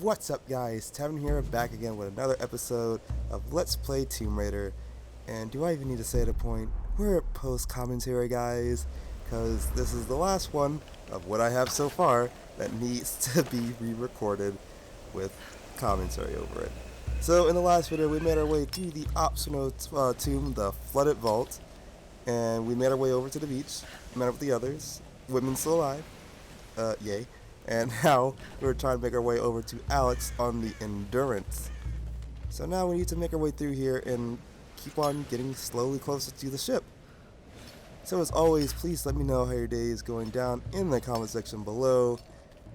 What's up guys, Tevin here, back again with another episode of Let's Play Tomb Raider. And do I even need to say at a point, we're at post-commentary guys, because this is the last one of what I have so far that needs to be re-recorded with commentary over it. So in the last video we made our way to the optional tomb, the flooded vault, and we made our way over to the beach, met up with the others, women still alive, yay. And now we're trying to make our way over to Alex on the Endurance. So now we need to make our way through here and keep on getting slowly closer to the ship. So as always, please let me know how your day is going down in the comment section below.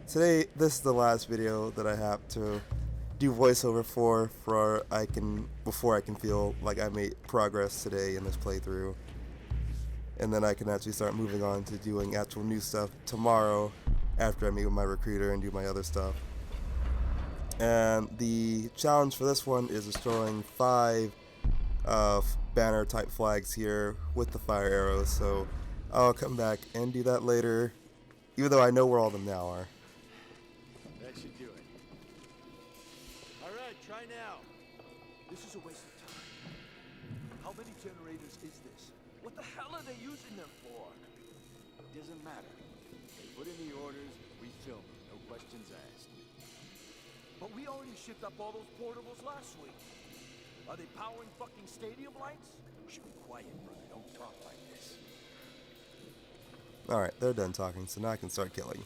Today, this is the last video that I have to do voiceover for before I can feel like I made progress today in this playthrough. And then I can actually start moving on to doing actual new stuff tomorrow, after I meet with my recruiter and do my other stuff. And the challenge for this one is destroying 5 banner type flags here with the fire arrows, so I'll come back and do that later, even though I know where all of them now are. That should do it. Alright, try now. This is a waste of time. How many generators is this? What the hell are they using them for? It doesn't matter. They put in the orders, we film them, no questions asked. But we already shipped up all those portables last week. Are they powering fucking stadium lights? You should be quiet, brother. Don't talk like this. Alright, they're done talking, so now I can start killing.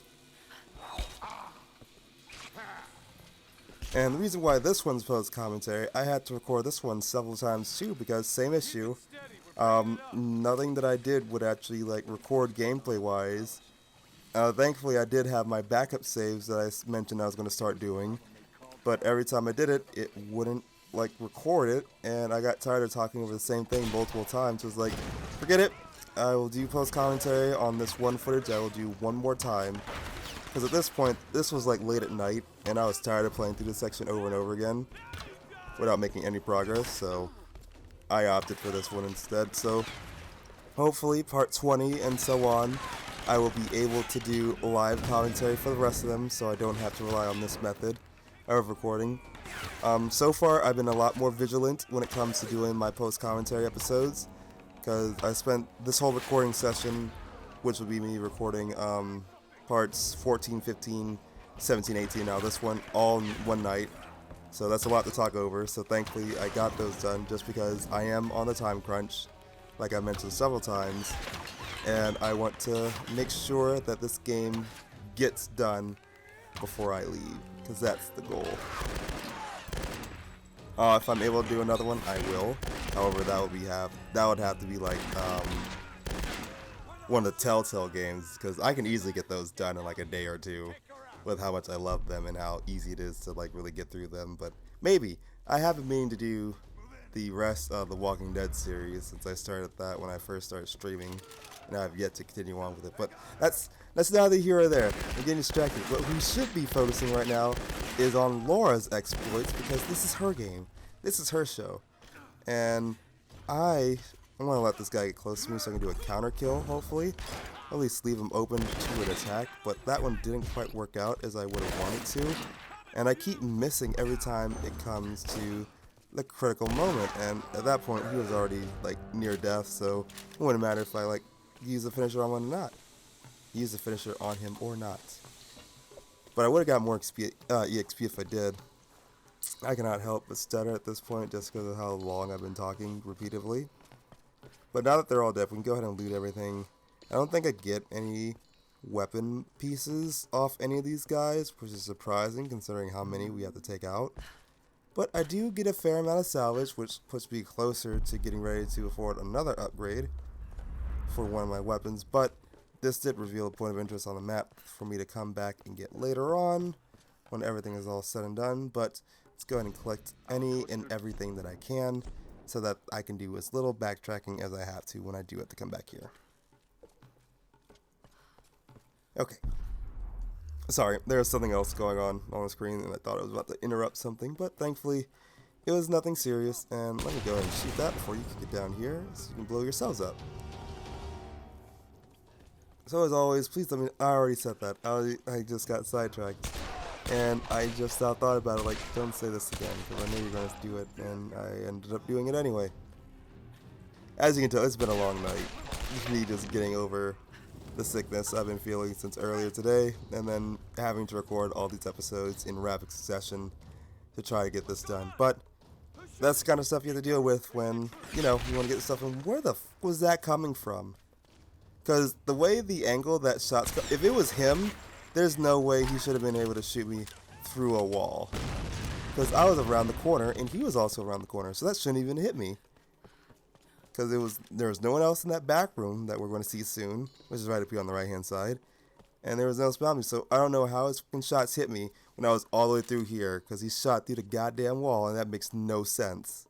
And the reason why this one's post-commentary, I had to record this one several times too, because same issue. Nothing that I did would actually record gameplay-wise. Thankfully, I did have my backup saves that I mentioned I was going to start doing, but every time I did it, it wouldn't record it, and I got tired of talking over the same thing multiple times. So it was like, forget it. I will do post-commentary on this one footage. I will do one more time, because at this point, this was late at night, and I was tired of playing through this section over and over again without making any progress. So I opted for this one instead. So hopefully, part 20 and so on, I will be able to do live commentary for the rest of them, so I don't have to rely on this method of recording. So far, I've been a lot more vigilant when it comes to doing my post-commentary episodes, because I spent this whole recording session, which would be me recording parts 14, 15, 17, 18, now this one, all in one night. So that's a lot to talk over, so thankfully I got those done just because I am on the time crunch, like I mentioned several times. And I want to make sure that this game gets done before I leave, because that's the goal. If I'm able to do another one, I will. However, that would have to be one of the Telltale games, because I can easily get those done in a day or two, with how much I love them and how easy it is to really get through them. But maybe I have been meaning to do the rest of the Walking Dead series, since I started that when I first started streaming, and I've yet to continue on with it. But that's neither here or there. I'm getting distracted. What we should be focusing right now is on Laura's exploits, because this is her game. This is her show. And I want to let this guy get close to me so I can do a counter kill, hopefully. At least leave him open to an attack, but that one didn't quite work out as I would have wanted to. And I keep missing every time it comes to the critical moment, and at that point he was already near death, so it wouldn't matter if I use the finisher on him or not. Use the finisher on him or not. But I would have got more EXP if I did. I cannot help but stutter at this point just because of how long I've been talking repeatedly. But now that they're all dead, we can go ahead and loot everything. I don't think I get any weapon pieces off any of these guys, which is surprising considering how many we have to take out. But I do get a fair amount of salvage, which puts me closer to getting ready to afford another upgrade for one of my weapons. But this did reveal a point of interest on the map for me to come back and get later on, when everything is all said and done. But let's go ahead and collect any and everything that I can, so that I can do as little backtracking as I have to when I do have to come back here. Okay. Sorry, there was something else going on the screen, and I thought I was about to interrupt something, but thankfully it was nothing serious. And let me go ahead and shoot that before you can get down here, so you can blow yourselves up. So as always, please let me, I already said that, I just got sidetracked. And I just thought about it, like, don't say this again, because I know you're going to do it, and I ended up doing it anyway. As you can tell, it's been a long night. Just me just getting over the sickness I've been feeling since earlier today, and then having to record all these episodes in rapid succession to try to get this done. But that's the kind of stuff you have to deal with when, you know, you want to get stuff in. Where the was that coming from? Because the way the angle that shot's if it was him, there's no way he should have been able to shoot me through a wall. Because I was around the corner, and he was also around the corner, so that shouldn't even hit me. Because there was no one else in that back room that we're going to see soon, which is right up here on the right-hand side. And there was no one else behind me, so I don't know how his fucking shots hit me when I was all the way through here, because he shot through the goddamn wall, and that makes no sense.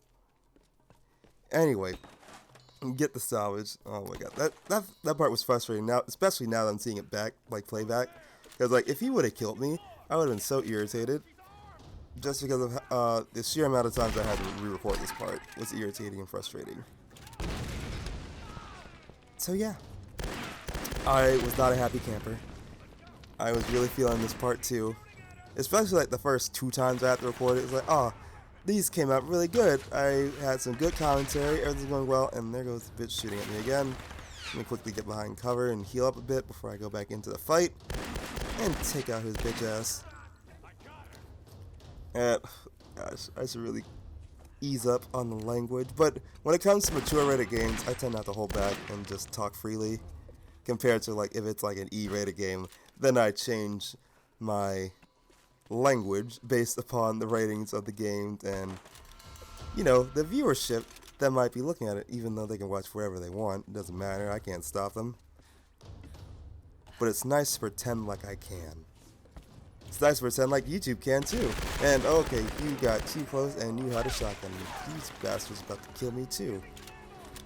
Anyway, get the salvage. Oh my god, that part was frustrating now, especially now that I'm seeing it back, like playback. Because like if he would have killed me, I would have been so irritated. Just because of the sheer amount of times I had to re-record this part was irritating and frustrating. So yeah, I was not a happy camper. I was really feeling this part too. Especially like the first 2 times I had to record it. It was like, oh, these came out really good. I had some good commentary, everything's going well, and there goes the bitch shooting at me again. Let me quickly get behind cover and heal up a bit before I go back into the fight and take out his bitch ass. And gosh, I should really ease up on the language, but when it comes to mature rated games, I tend not to hold back and just talk freely. Compared to like if it's like an E-rated game, then I change my language based upon the ratings of the game and, you know, the viewership that might be looking at it, even though they can watch wherever they want. It doesn't matter, I can't stop them. But it's nice to pretend like I can. It's nice to pretend like YouTube can too. And okay, you got too close and you had a shotgun. These bastards about to kill me too.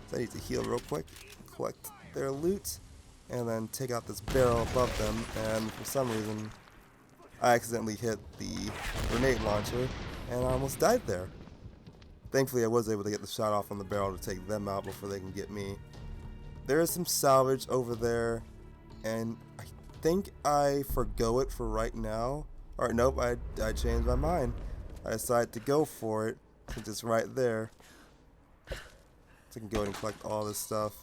So I need to heal real quick, collect their loot, and then take out this barrel above them. And for some reason, I accidentally hit the grenade launcher and I almost died there. Thankfully, I was able to get the shot off on the barrel to take them out before they can get me. There is some salvage over there, and I think I forgo it for right now. Or nope, I changed my mind. I decided to go for it since it's right there. So I can go ahead and collect all this stuff.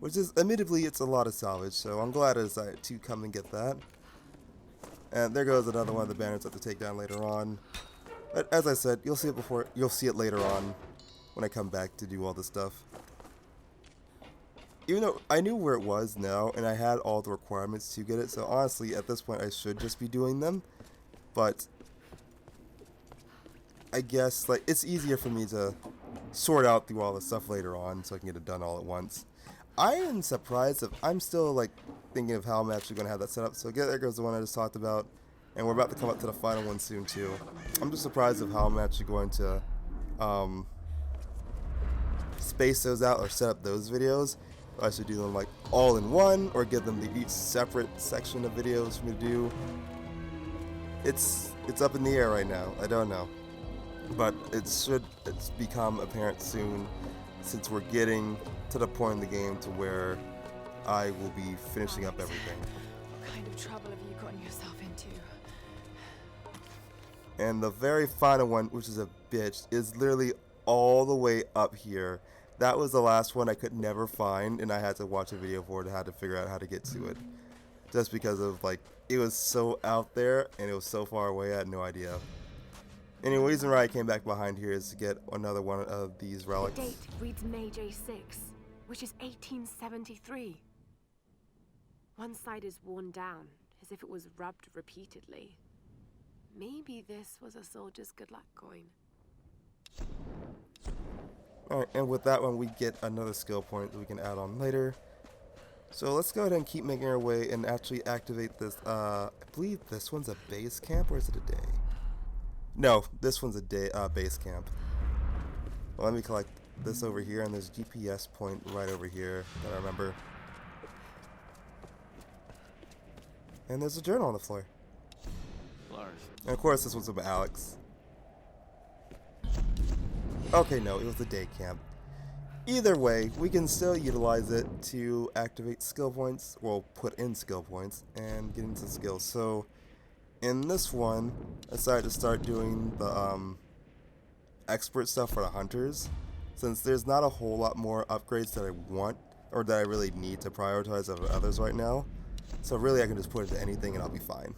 Which is, admittedly, it's a lot of salvage, so I'm glad I decided to come and get that. And there goes another one of the banners I have to take down later on. But as I said, you'll see it later on when I come back to do all this stuff. Even though I knew where it was now, and I had all the requirements to get it, so honestly, at this point, I should just be doing them. But I guess like it's easier for me to sort out through all the stuff later on, so I can get it done all at once. I am surprised if I'm still like thinking of how I'm actually going to have that set up. So there goes the one I just talked about, and we're about to come up to the final one soon too. I'm just surprised of how I'm actually going to space those out or set up those videos. I should do them like all in one or give them each separate section of videos for me to do. It's up in the air right now. I don't know, but it's become apparent soon, since we're getting to the point in the game to where I will be finishing up everything. What kind of trouble have you gotten yourself into? And the very final one, which is a bitch, is literally all the way up here. That was the last one I could never find, and I had to watch a video for it. I had to figure out how to get to it. Just because of, like, it was so out there, and it was so far away, I had no idea. Anyway, the reason why I came back behind here is to get another one of these relics. The date reads May J6, which is 1873. One side is worn down, as if it was rubbed repeatedly. Maybe this was a soldier's good luck coin. Alright, and with that one, we get another skill point that we can add on later. So let's go ahead and keep making our way and actually activate this. I believe this one's a base camp, or is it a day? No, this one's a day base camp. Well, let me collect this over here, and there's a GPS point right over here that I remember. And there's a journal on the floor. Lars. And of course, this one's about Alex. Okay, no, it was the day camp. Either way, we can still utilize it to activate skill points, well, put in skill points, and get into skills. So, in this one, I decided to start doing the expert stuff for the hunters, since there's not a whole lot more upgrades that I want or that I really need to prioritize over others right now. So really I can just put it to anything and I'll be fine.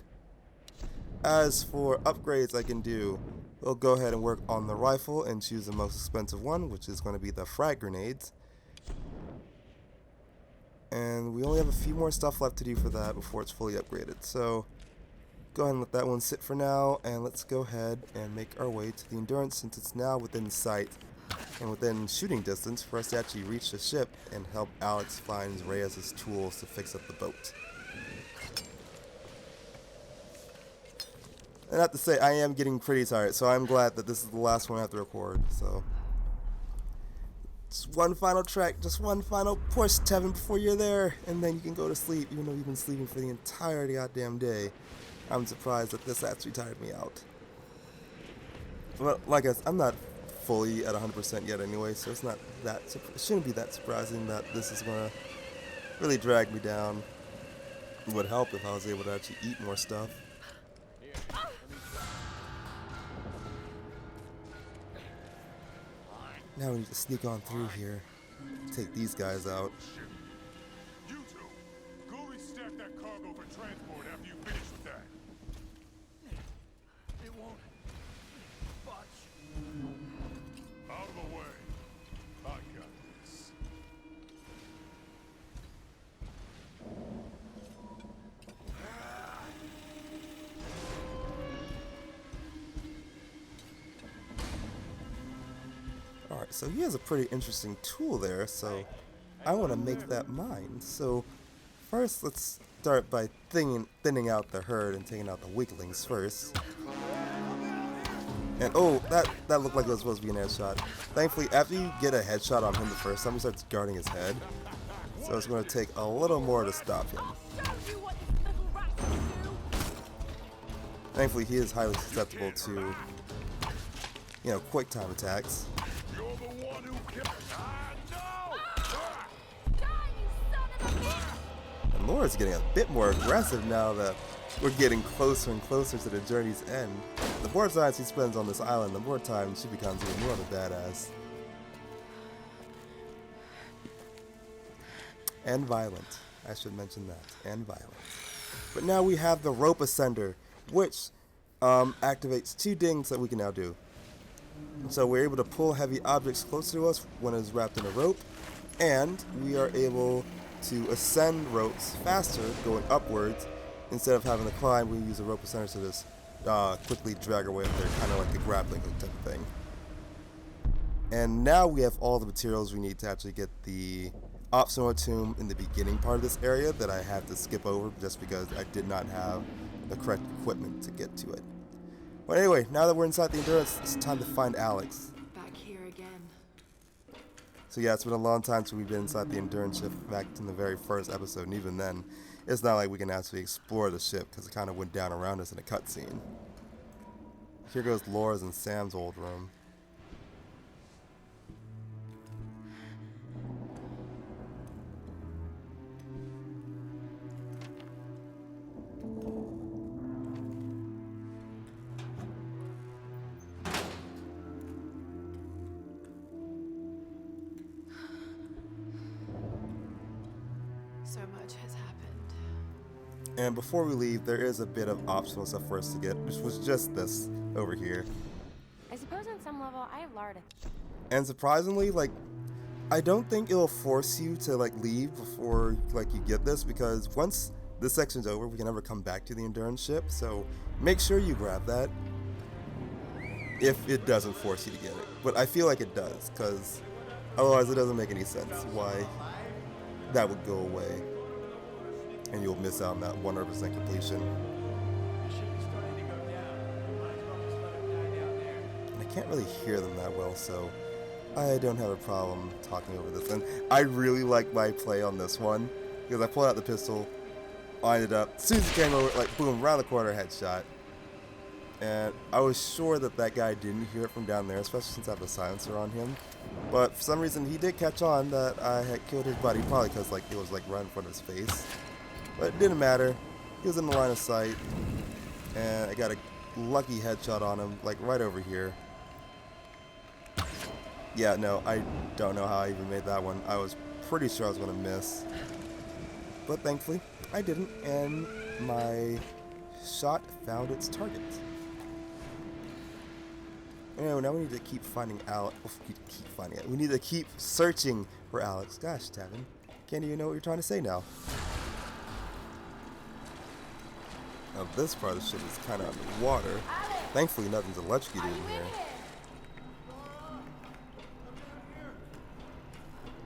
As for upgrades I can do, we'll go ahead and work on the rifle and choose the most expensive one, which is going to be the frag grenades. And we only have a few more stuff left to do for that before it's fully upgraded. So go ahead and let that one sit for now, and let's go ahead and make our way to the Endurance, since it's now within sight and within shooting distance for us to actually reach the ship and help Alex find Reyes' tools to fix up the boat. And I have to say, I am getting pretty tired, so I'm glad that this is the last one I have to record. So just one final track, just one final push, Tevin, before you're there, and then you can go to sleep, even though you've been sleeping for the entire goddamn day. I'm surprised that this actually tired me out. But like I said, I'm not fully at 100% yet anyway, so it's not that, it shouldn't be that surprising that this is gonna really drag me down. It would help if I was able to actually eat more stuff. Now we need to sneak on through here, take these guys out. You two, go restock that cargo for transport after you finish with that. It won't budge. Out of the way. I got this. Alright, so he has a pretty interesting tool there, so I want to make that mine. So first let's start by thinning out the herd and taking out the weaklings first. And oh, that looked like it was supposed to be an headshot. Thankfully, after you get a headshot on him the first time, he starts guarding his head. So it's going to take a little more to stop him. Thankfully, he is highly susceptible to, you know, quick time attacks. You're the one who killed. And Laura's getting a bit more aggressive now that we're getting closer and closer to the journey's end. The more time she spends on this island, the more time she becomes even more of a badass. And violent. I should mention that. And violent. But now we have the rope ascender, which activates two things that we can now do. So we're able to pull heavy objects closer to us when it's wrapped in a rope, and we are able to ascend ropes faster going upwards. Instead of having to climb, we use a rope ascender to just quickly drag our way up there, kind of like the grappling hook type of thing. And now we have all the materials we need to actually get the optional tomb in the beginning part of this area that I had to skip over just because I did not have the correct equipment to get to it. But anyway, now that we're inside the Endurance, it's time to find Alex. Back here again. So yeah, it's been a long time since we've been inside the Endurance ship, back in the very first episode, and even then, it's not like we can actually explore the ship because it kind of went down around us in a cutscene. Here goes Laura's and Sam's old room. So much has happened. And before we leave, there is a bit of optional stuff for us to get, which was just this over here. I suppose on some level I have lard. And surprisingly, like, I don't think it'll force you to like leave before like you get this, because once this section's over, we can never come back to the Endurance ship. So make sure you grab that if it doesn't force you to get it. But I feel like it does, because otherwise it doesn't make any sense why that would go away and you'll miss out on that 100% completion. And I can't really hear them that well, so I don't have a problem talking over this. And I really like my play on this one, because I pulled out the pistol, lined it up, as soon as it came over, like boom, around the corner, headshot. And I was sure that that guy didn't hear it from down there, especially since I have a silencer on him. But for some reason, he did catch on that I had killed his buddy, probably because like it was like right in front of his face. But it didn't matter. He was in the line of sight. And I got a lucky headshot on him, like right over here. Yeah, no, I don't know how I even made that one. I was pretty sure I was going to miss. But thankfully, I didn't, and my shot found its target. Anyway, now we need to keep finding Alex. We need to keep searching for Alex. Gosh, Tevin. Can't even know what you're trying to say now. Now this part of the ship is kind of underwater. Thankfully, nothing's electrocuted in here.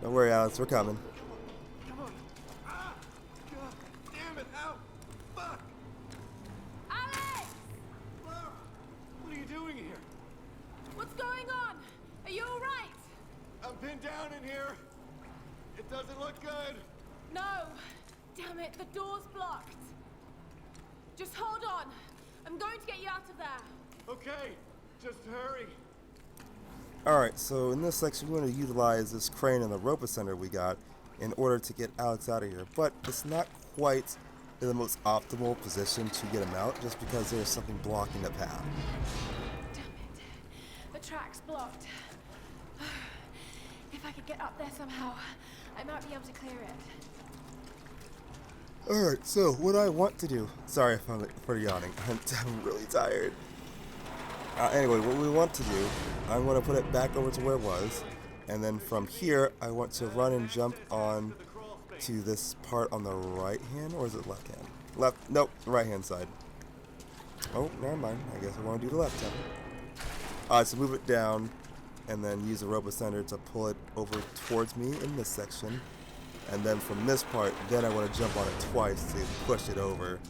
Don't worry, Alex. We're coming. Come on. Ah! God damn it! Ow! Fuck! Alex! Laura! What are you doing here? What's going on? Are you alright? I'm pinned down in here. It doesn't look good. No. Damn it, the door's blocked. Just hold on. I'm going to get you out of there. Okay, just hurry. Alright, so in this section we're going to utilize this crane and the rope ascender we got in order to get Alex out of here. But it's not quite in the most optimal position to get him out just because there's something blocking the path. Damn it. The track's blocked. If I could get up there somehow, I might be able to clear it. Alright, so what I want to do... Sorry for yawning. I'm really tired. Anyway, what we want to do, I'm going to put it back over to where it was. And then from here, I want to run and jump on to this part on the right hand, or is it left hand? Left, nope, right hand side. Oh, never mind. I guess I want to do the left hand. Alright, so move it down, and then use the rope ascender to pull it over towards me in this section. And then from this part, then I want to jump on it twice to push it over,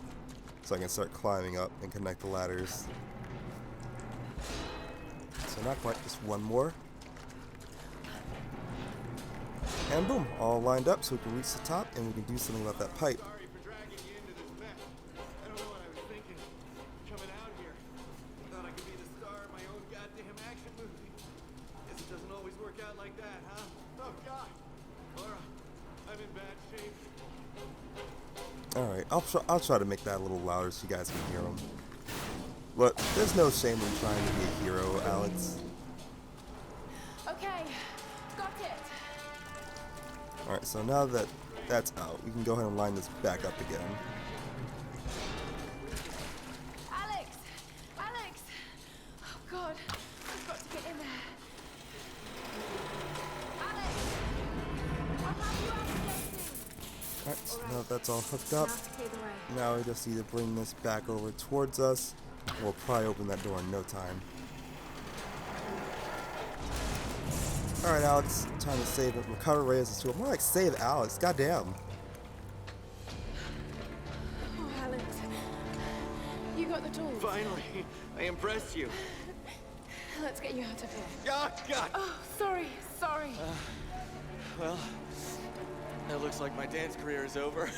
so I can start climbing up and connect the ladders. So not quite, just one more. And boom, all lined up so we can reach the top and we can do something about that pipe. Sorry for dragging you into this mess. I don't know what I was thinking. Coming out here. Thought I could be the star of my own goddamn action movie. Guess it doesn't always work out like that, huh? Oh God. Laura, I'm in bad shape. Alright, I'll try to make that a little louder so you guys can hear them. But there's no shame in trying to be a hero, Alex. Okay, got it. Alright, so now that that's out, we can go ahead and line this back up again. Alex! Alex! Oh God, I've got to get in there. Alex! I'll have you out of this. Alright, so now that that's all hooked up, Now to clear the way. now we just need to bring this back over towards us. We'll probably open that door in no time. Alright, Alex, time to save it. Recover Reyes' tool. More like save Alex, goddamn. Oh, Alex. You got the tools. Finally, I impressed you. Let's get you out of here. Oh God. Oh, sorry. Well, it looks like my dance career is over.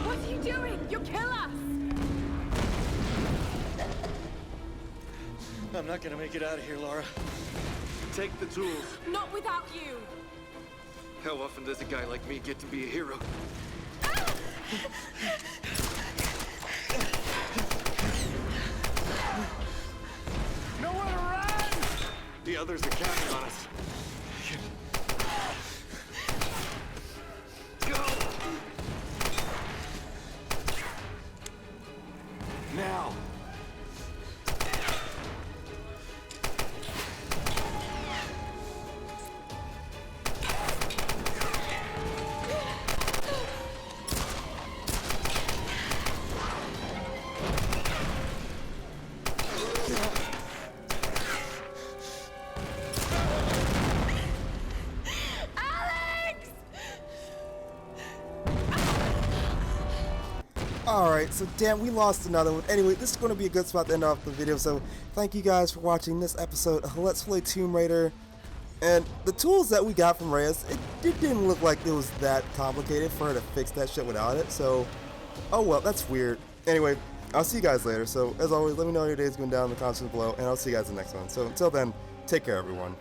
What are you doing? You'll kill us! I'm not gonna make it out of here, Laura. Take the tools. Not without you! How often does a guy like me get to be a hero? Nowhere to run! The others are counting on us. Go! Now! Alright, so damn, we lost another one. Anyway, this is going to be a good spot to end off the video, so thank you guys for watching this episode of Let's Play Tomb Raider. And the tools that we got from Reyes, it didn't look like it was that complicated for her to fix that shit without it, so... Oh well, that's weird. Anyway, I'll see you guys later, so as always, let me know how your day's going down in the comments below, and I'll see you guys in the next one. So until then, take care everyone.